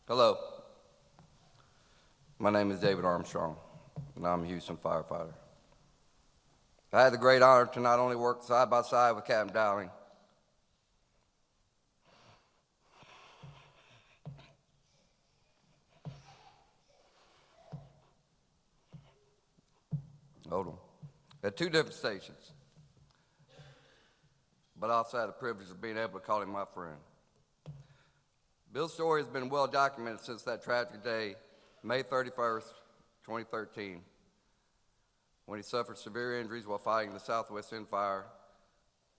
Hello, my name is David Armstrong, and I'm a Houston firefighter. I had the great honor to not only work side by side with Captain Dowling, at two different stations, but I also had the privilege of being able to call him my friend. Bill's story has been well documented since that tragic day, May 31st, 2013, when he suffered severe injuries while fighting the Southwest End fire,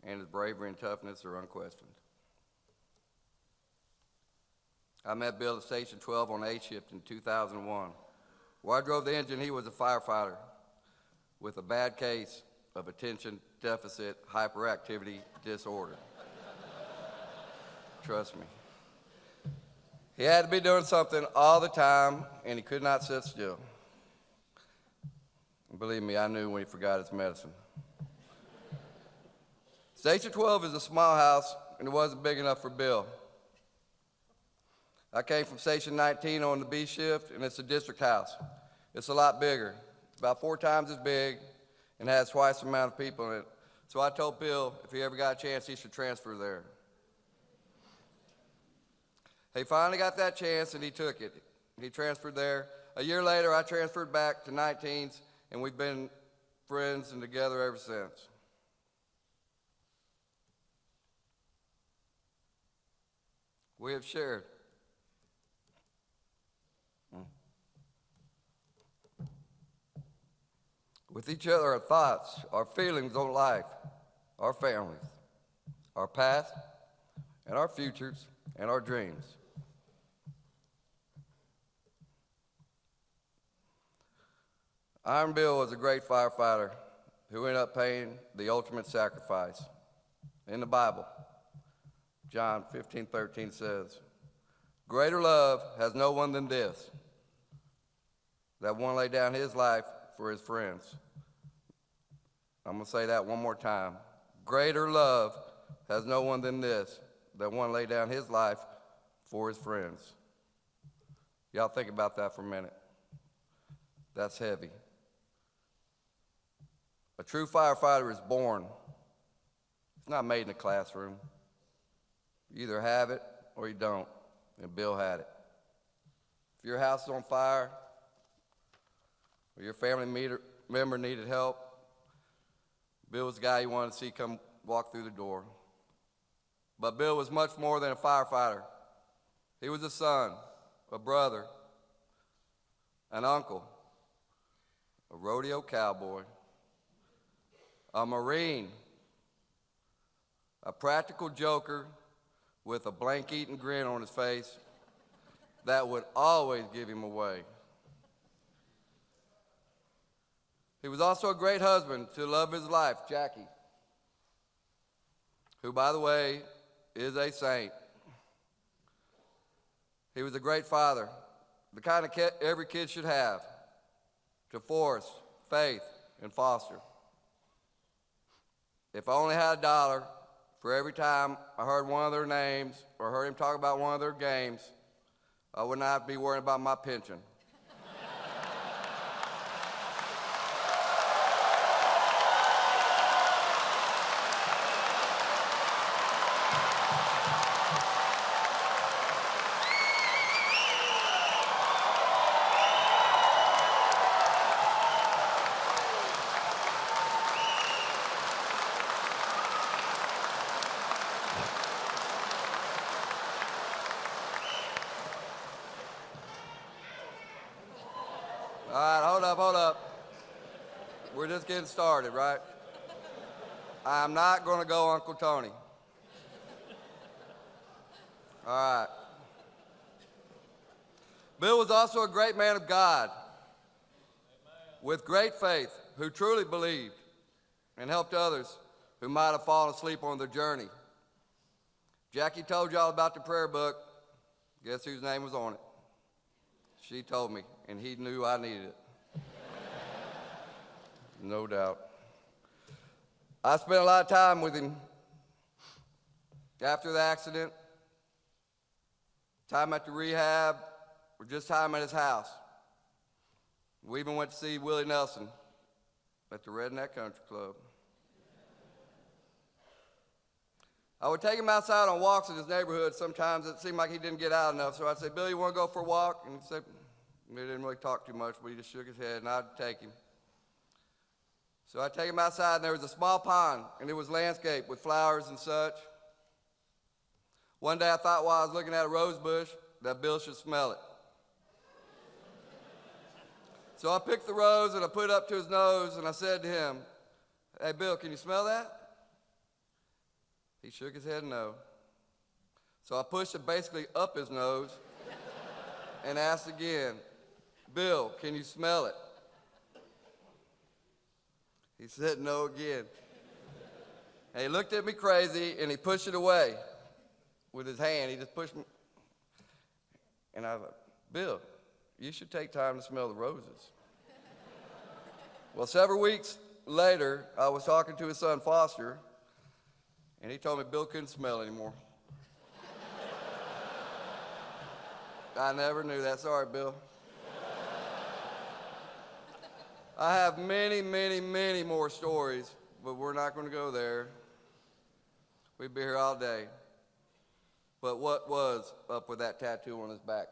and his bravery and toughness are unquestioned. I met Bill at Station 12 on A shift in 2001. Where I drove the engine, he was a firefighter with a bad case of attention deficit hyperactivity disorder. Trust me. He had to be doing something all the time, and he could not sit still. And believe me, I knew when he forgot his medicine. Station 12 is a small house, and it wasn't big enough for Bill. I came from Station 19 on the B shift, and it's a district house. It's a lot bigger. It's about 4 times as big and has twice the amount of people in it. So I told Bill if he ever got a chance, he should transfer there. He finally got that chance, and he took it. He transferred there. A year later, I transferred back to 19s, and we've been friends and together ever since. We have shared with each other our thoughts, our feelings on life, our families, our past, and our futures, and our dreams. Iron Bill was a great firefighter who ended up paying the ultimate sacrifice. In the Bible, John 15:13 says, "Greater love has no one than this, that one lay down his life for his friends." I'm going to say that one more time. Greater love has no one than this, that one lay down his life for his friends. Y'all think about that for a minute. That's heavy. A true firefighter is born. It's not made in a classroom. You either have it or you don't, and Bill had it. If your house is on fire or your family member needed help, Bill was the guy you wanted to see come walk through the door. But Bill was much more than a firefighter. He was a son, a brother, an uncle, a rodeo cowboy, a Marine, a practical joker with a blank-eating grin on his face that would always give him away. He was also a great husband to the love of his life, Jackie, who, by the way, is a saint. He was a great father, the kind of every kid should have, to force, faith, and foster. If I only had $1 for every time I heard one of their names or heard him talk about one of their games, I would not have to be worrying about my pension. All right, hold up. We're just getting started, right? I'm not going to go Uncle Tony. All right. Bill was also a great man of God with great faith who truly believed and helped others who might have fallen asleep on their journey. Jackie told y'all about the prayer book. Guess whose name was on it? She told me, and he knew I needed it. No doubt. I spent a lot of time with him after the accident, time at the rehab, or just time at his house. We even went to see Willie Nelson at the Redneck Country Club. I would take him outside on walks in his neighborhood. Sometimes it seemed like he didn't get out enough, so I'd say, "Bill, you want to go for a walk?" And he'd say, he didn't really talk too much, but he just shook his head, and I'd take him. So I'd take him outside, and there was a small pond, and it was landscaped with flowers and such. One day I thought while I was looking at a rose bush that Bill should smell it. So I picked the rose, and I put it up to his nose, and I said to him, "Hey, Bill, can you smell that?" He shook his head no. So I pushed it basically up his nose and asked again, "Bill, can you smell it?" He said no again. And he looked at me crazy, and he pushed it away with his hand. He just pushed me. And I was like, "Bill, you should take time to smell the roses." Well, several weeks later, I was talking to his son, Foster, and he told me Bill couldn't smell anymore. I never knew that. Sorry, Bill. I have many, many, many more stories, but we're not going to go there. We'd be here all day. But what was up with that tattoo on his back?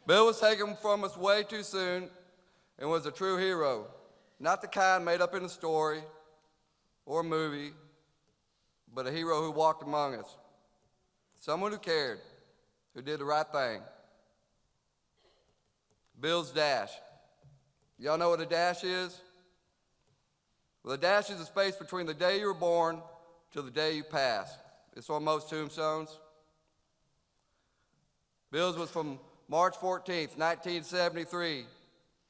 Bill was taken from us way too soon and was a true hero. Not the kind made up in a story or a movie, but a hero who walked among us. Someone who cared, who did the right thing. Bill's dash. Y'all know what a dash is? Well, a dash is the space between the day you were born till the day you pass. It's on most tombstones. Bill's was from March 14th, 1973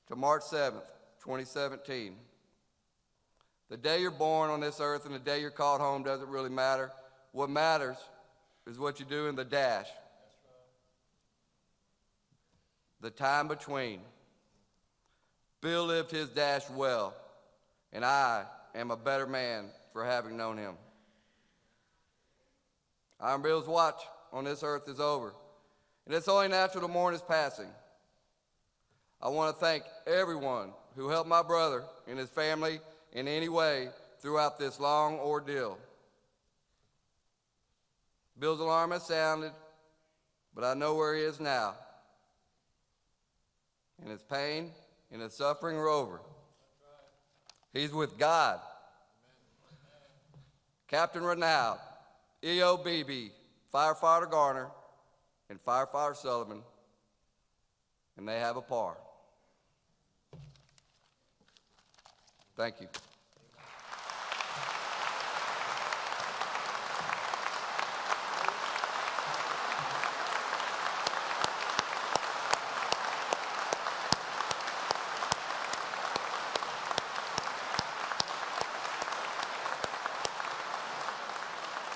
to March 7th, 2017. The day you're born on this earth and the day you're called home doesn't really matter. What matters is what you do in the dash. The time between. Bill lived his dash well, and I am a better man for having known him. Iron Bill's watch on this earth is over, and it's only natural to mourn his passing. I want to thank everyone who helped my brother and his family in any way throughout this long ordeal. Bill's alarm has sounded, but I know where he is now. And his pain and his suffering are over. He's with God. Captain Renaud, EOBB, Firefighter Garner, and Firefighter Sullivan, and they have a par. Thank you.